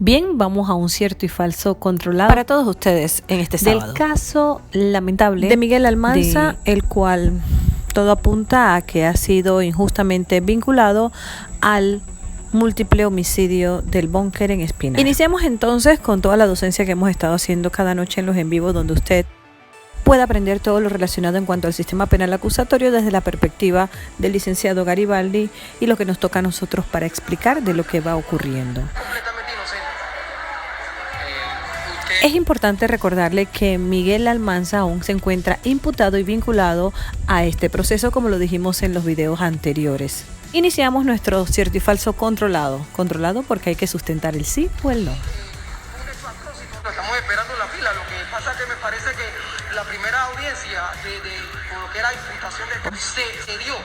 Bien, vamos a un cierto y falso controlado para todos ustedes en este sábado. Del caso lamentable de Miguel Almanza, el cual todo apunta a que ha sido injustamente vinculado al múltiple homicidio del búnker en Espinar. Iniciamos entonces con toda la docencia que hemos estado haciendo cada noche en los en vivo, donde usted puede aprender todo lo relacionado en cuanto al sistema penal acusatorio desde la perspectiva del licenciado Garibaldi y lo que nos toca a nosotros para explicar de lo que va ocurriendo. Es importante recordarle que Miguel Almanza aún se encuentra imputado y vinculado a este proceso, como lo dijimos en los videos anteriores. Iniciamos nuestro cierto y falso controlado. Controlado porque hay que sustentar el sí o el no. Estamos esperando la fila. Lo que pasa es que me parece que la primera audiencia con lo que era imputación se dio.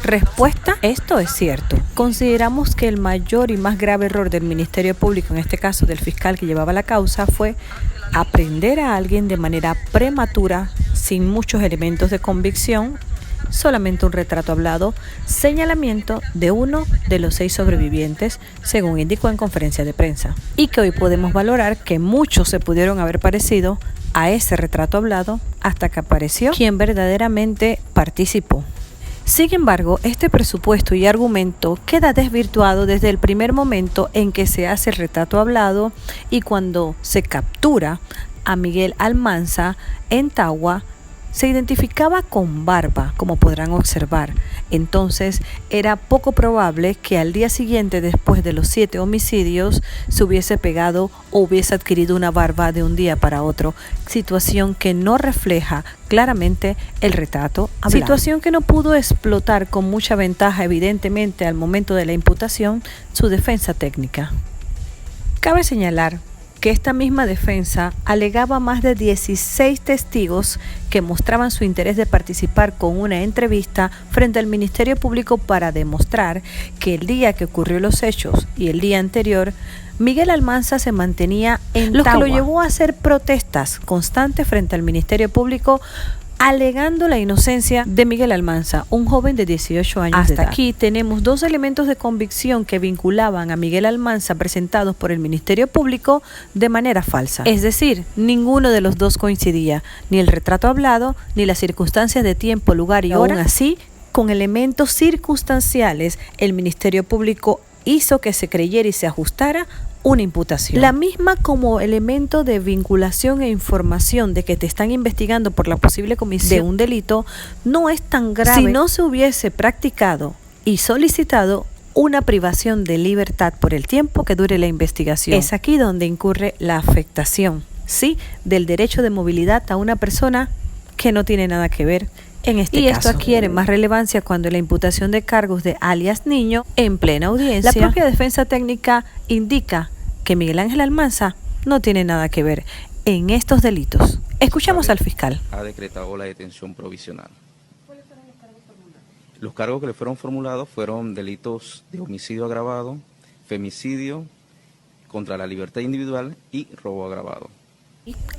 Respuesta: esto es cierto. Consideramos que el mayor y más grave error del Ministerio Público, en este caso del fiscal que llevaba la causa, fue aprehender a alguien de manera prematura, sin muchos elementos de convicción, solamente un retrato hablado, señalamiento de uno de los 6 sobrevivientes, según indicó en conferencia de prensa, y que hoy podemos valorar que muchos se pudieron haber parecido a ese retrato hablado hasta que apareció quien verdaderamente participó. Sin embargo, este presupuesto y argumento queda desvirtuado desde el primer momento en que se hace el retrato hablado y cuando se captura a Miguel Almanza en Tagua. Se identificaba con barba, como podrán observar. Entonces, era poco probable que al día siguiente, después de los 7 homicidios, se hubiese pegado o hubiese adquirido una barba de un día para otro, situación que no refleja claramente el retrato hablado. Situación que no pudo explotar con mucha ventaja, evidentemente, al momento de la imputación, su defensa técnica. Cabe señalar que esta misma defensa alegaba más de 16 testigos que mostraban su interés de participar con una entrevista frente al Ministerio Público para demostrar que el día que ocurrió los hechos y el día anterior, Miguel Almanza se mantenía en Tagua, lo que lo llevó a hacer protestas constantes frente al Ministerio Público, alegando la inocencia de Miguel Almanza, un joven de 18 años de edad. Hasta aquí tenemos 2 elementos de convicción que vinculaban a Miguel Almanza presentados por el Ministerio Público de manera falsa. Es decir, ninguno de los dos coincidía, ni el retrato hablado, ni las circunstancias de tiempo, lugar y hora. Aún así, con elementos circunstanciales, el Ministerio Público hizo que se creyera y se ajustara una imputación. La misma como elemento de vinculación e información de que te están investigando por la posible comisión de un delito no es tan grave si no se hubiese practicado y solicitado una privación de libertad por el tiempo que dure la investigación. Es aquí donde incurre la afectación, sí, del derecho de movilidad a una persona que no tiene nada que ver en este caso. Y esto adquiere más relevancia cuando la imputación de cargos de alias Niño en plena audiencia, la propia defensa técnica indica que Miguel Ángel Almanza no tiene nada que ver en estos delitos. Escuchamos al fiscal. Ha decretado la detención provisional. ¿Cuáles fueron los cargos formulados? Los cargos que le fueron formulados fueron delitos de homicidio agravado, femicidio, contra la libertad individual y robo agravado.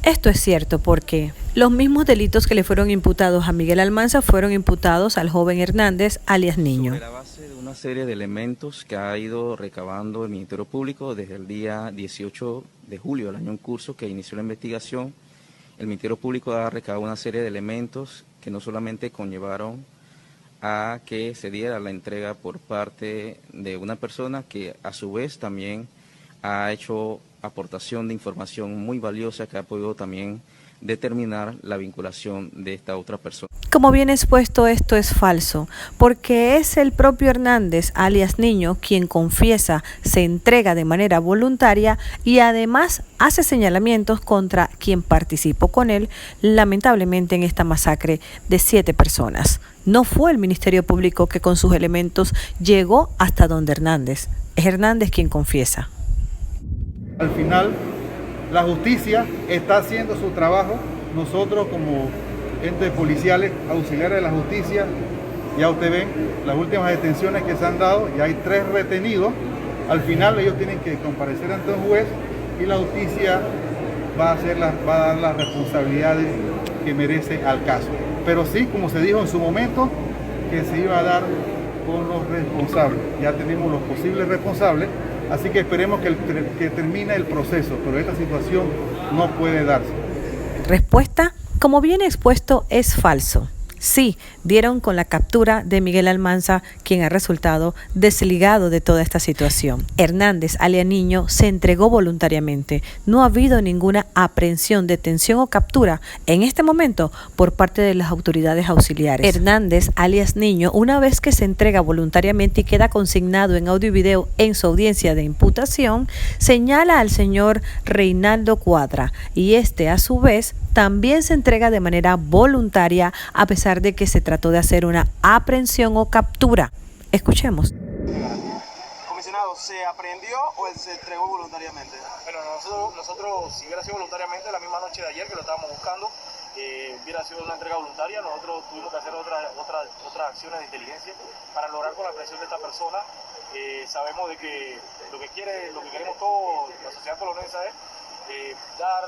Esto es cierto porque los mismos delitos que le fueron imputados a Miguel Almanza fueron imputados al joven Hernández, alias Niño. Sobre la base de una serie de elementos que ha ido recabando el Ministerio Público desde el día 18 de julio del año en curso que inició la investigación, el Ministerio Público ha recabado una serie de elementos que no solamente conllevaron a que se diera la entrega por parte de una persona que a su vez también ha hecho aportación de información muy valiosa que ha podido también determinar la vinculación de esta otra persona. Como bien expuesto, esto es falso, porque es el propio Hernández, alias Niño, quien confiesa, se entrega de manera voluntaria y además hace señalamientos contra quien participó con él, lamentablemente en esta masacre de 7 personas. No fue el Ministerio Público que con sus elementos llegó hasta donde Hernández. Es Hernández quien confiesa. Al final, la justicia está haciendo su trabajo. Nosotros como entes policiales, auxiliares de la justicia, ya ustedes ven las últimas detenciones que se han dado, ya hay 3 retenidos. Al final ellos tienen que comparecer ante un juez y la justicia va a dar las responsabilidades que merece al caso. Pero sí, como se dijo en su momento, que se iba a dar con los responsables. Ya tenemos los posibles responsables Así que esperemos que termine el proceso, pero esta situación no puede darse. Respuesta: como viene expuesto, es falso. Sí, dieron con la captura de Miguel Almanza, quien ha resultado desligado de toda esta situación. Hernández, alias Niño, se entregó voluntariamente. No ha habido ninguna aprehensión, detención o captura en este momento por parte de las autoridades auxiliares. Hernández, alias Niño, una vez que se entrega voluntariamente y queda consignado en audio y video en su audiencia de imputación, señala al señor Reinaldo Cuadra y este, a su vez, también se entrega de manera voluntaria a pesar de que se trató de hacer una aprehensión o captura. Escuchemos. Comisionado, ¿se aprehendió o se entregó voluntariamente? Bueno, nosotros si hubiera sido voluntariamente, la misma noche de ayer que lo estábamos buscando, hubiera sido una entrega voluntaria. Nosotros tuvimos que hacer otras acciones de inteligencia para lograr con la aprehensión de esta persona. Sabemos de que lo que queremos todos, la sociedad polonesa, es dar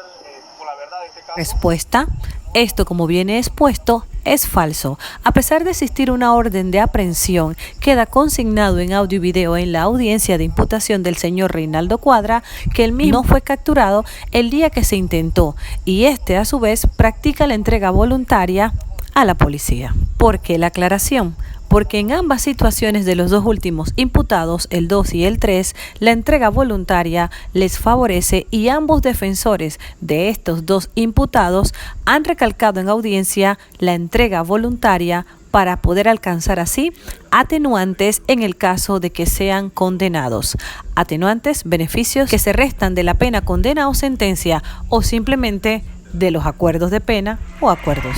con la verdad de este caso. Respuesta: esto, como viene expuesto, es falso. A pesar de existir una orden de aprehensión, queda consignado en audio y video en la audiencia de imputación del señor Reinaldo Cuadra que el mismo no fue capturado el día que se intentó y este, a su vez, practica la entrega voluntaria a la policía. ¿Por qué la aclaración? Porque en ambas situaciones de los dos últimos imputados, el 2 y el 3, la entrega voluntaria les favorece y ambos defensores de estos dos imputados han recalcado en audiencia la entrega voluntaria para poder alcanzar así atenuantes en el caso de que sean condenados. Atenuantes, beneficios que se restan de la pena, condena o sentencia o simplemente de los acuerdos de pena o acuerdos.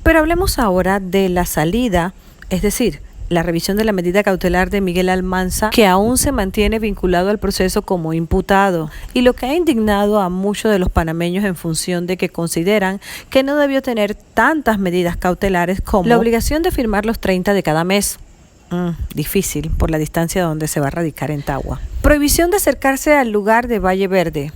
Pero hablemos ahora de la salida, es decir, la revisión de la medida cautelar de Miguel Almanza, que aún se mantiene vinculado al proceso como imputado, y lo que ha indignado a muchos de los panameños en función de que consideran que no debió tener tantas medidas cautelares como la obligación de firmar los 30 de cada mes. Difícil por la distancia donde se va a radicar en Tagua. Prohibición de acercarse al lugar de Valle Verde.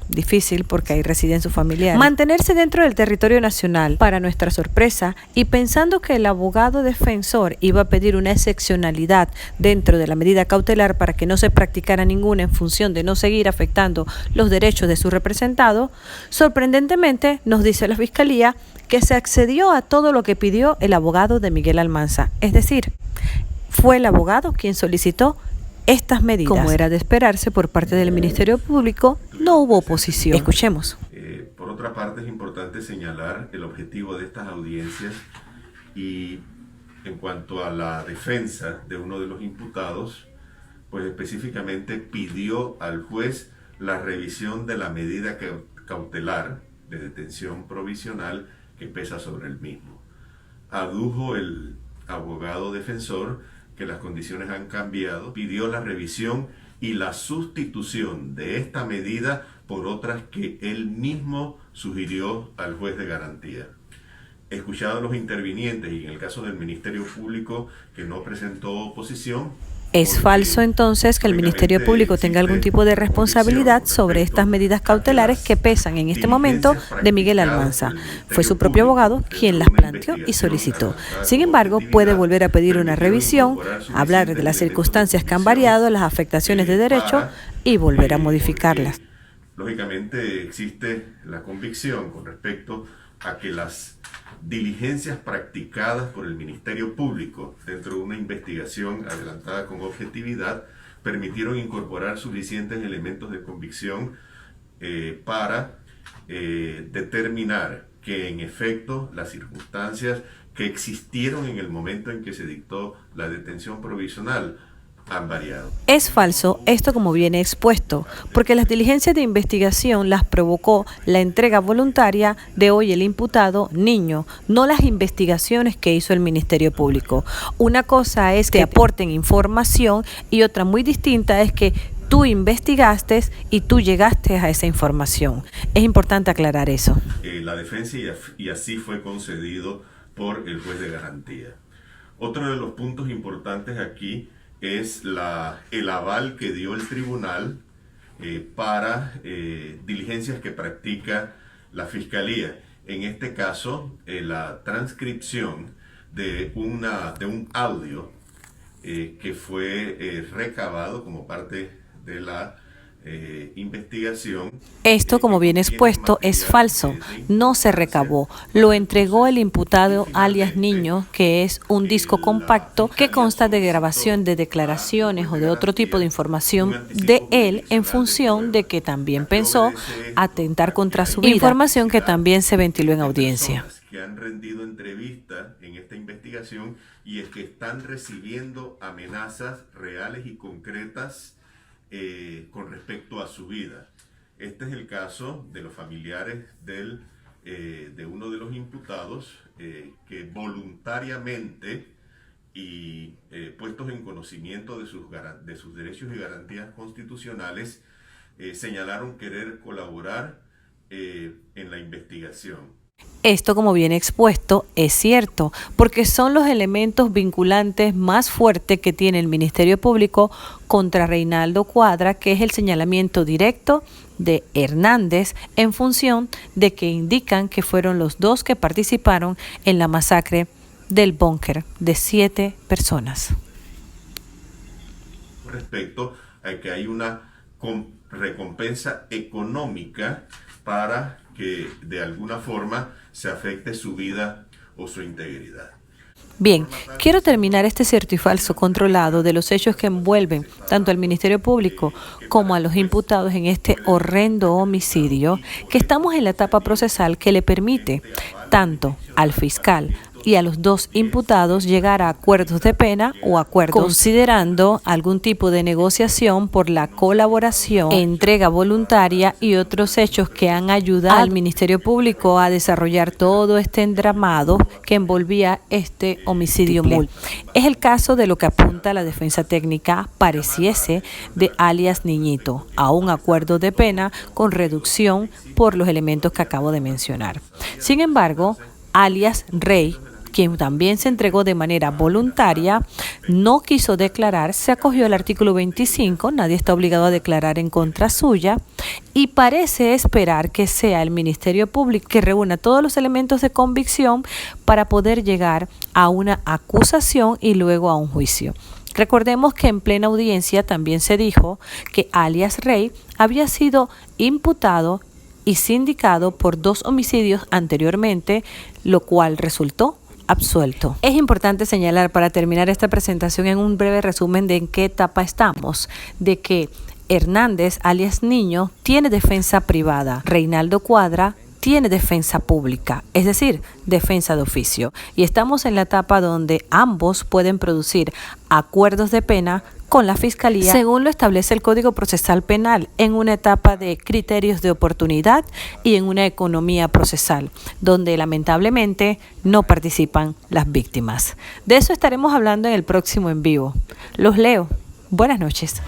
Difícil porque ahí residen sus familiares. Mantenerse dentro del territorio nacional. Para nuestra sorpresa, y pensando que el abogado defensor iba a pedir una excepcionalidad dentro de la medida cautelar para que no se practicara ninguna en función de no seguir afectando los derechos de su representado, sorprendentemente nos dice la Fiscalía que se accedió a todo lo que pidió el abogado de Miguel Almanza. Es decir, fue el abogado quien solicitó estas medidas. Como era de esperarse por parte del Ministerio Público, no hubo oposición. Escuchemos. Por otra parte, es importante señalar el objetivo de estas audiencias y en cuanto a la defensa de uno de los imputados, pues específicamente pidió al juez la revisión de la medida cautelar de detención provisional que pesa sobre el mismo. Adujo el abogado defensor que las condiciones han cambiado, pidió la revisión y la sustitución de esta medida por otras que él mismo sugirió al juez de garantía. Escuchado a los intervinientes y en el caso del Ministerio Público que no presentó oposición, ¿es falso entonces que el Ministerio Público tenga algún tipo de responsabilidad sobre estas medidas cautelares que pesan en este momento de Miguel Almanza? Fue su propio abogado quien las planteó y solicitó. Sin embargo, puede volver a pedir una revisión, hablar de las circunstancias que han variado, las afectaciones de derecho y volver a modificarlas. Lógicamente existe la convicción con respecto a que las diligencias practicadas por el Ministerio Público dentro de una investigación adelantada con objetividad permitieron incorporar suficientes elementos de convicción para determinar que en efecto las circunstancias que existieron en el momento en que se dictó la detención provisional han variado. Es falso esto como viene expuesto, porque las diligencias de investigación las provocó la entrega voluntaria de hoy el imputado Niño, no las investigaciones que hizo el Ministerio Público. Una cosa es que aporten información y otra muy distinta es que tú investigaste y tú llegaste a esa información. Es importante aclarar eso. La defensa y así fue concedido por el juez de garantía. Otro de los puntos importantes aquí es el aval que dio el tribunal para diligencias que practica la Fiscalía. En este caso, la transcripción de un audio que fue recabado como parte de la investigación. Esto, como bien expuesto, es falso. No se recabó. Lo entregó el imputado alias Niño, que es un disco compacto que consta de grabación de declaraciones o de otro tipo de información de él en función de que también pensó atentar contra su vida. Información que también se ventiló en audiencia. Que han rendido entrevistas en esta investigación y es que están recibiendo amenazas reales y concretas con respecto a su vida. Este es el caso de los familiares de uno de los imputados que voluntariamente y puestos en conocimiento de sus derechos y garantías constitucionales señalaron querer colaborar en la investigación. Esto, como bien expuesto, es cierto, porque son los elementos vinculantes más fuertes que tiene el Ministerio Público contra Reinaldo Cuadra, que es el señalamiento directo de Hernández en función de que indican que fueron los dos que participaron en la masacre del búnker de 7 personas. Respecto a que hay una recompensa económica para que de alguna forma se afecte su vida o su integridad. Bien, quiero terminar este cierto y falso controlado de los hechos que envuelven tanto al Ministerio Público como a los imputados en este horrendo homicidio, que estamos en la etapa procesal que le permite tanto al fiscal y a los 2 imputados llegar a acuerdos de pena o acuerdos considerando algún tipo de negociación por la colaboración, entrega voluntaria y otros hechos que han ayudado al Ministerio Público a desarrollar todo este entramado que envolvía este homicidio múltiple. Es el caso de lo que apunta la defensa técnica pareciese de alias Niñito, a un acuerdo de pena con reducción por los elementos que acabo de mencionar. Sin embargo, alias Rey, quien también se entregó de manera voluntaria, no quiso declarar, se acogió al artículo 25, nadie está obligado a declarar en contra suya, y parece esperar que sea el Ministerio Público que reúna todos los elementos de convicción para poder llegar a una acusación y luego a un juicio. Recordemos que en plena audiencia también se dijo que alias Rey había sido imputado y sindicado por 2 homicidios anteriormente, lo cual resultó absuelto. Es importante señalar para terminar esta presentación en un breve resumen de en qué etapa estamos, de que Hernández, alias Niño, tiene defensa privada, Reinaldo Cuadra tiene defensa pública, es decir, defensa de oficio. Y estamos en la etapa donde ambos pueden producir acuerdos de pena con la Fiscalía, según lo establece el Código Procesal Penal, en una etapa de criterios de oportunidad y en una economía procesal, donde lamentablemente no participan las víctimas. De eso estaremos hablando en el próximo en vivo. Los leo. Buenas noches.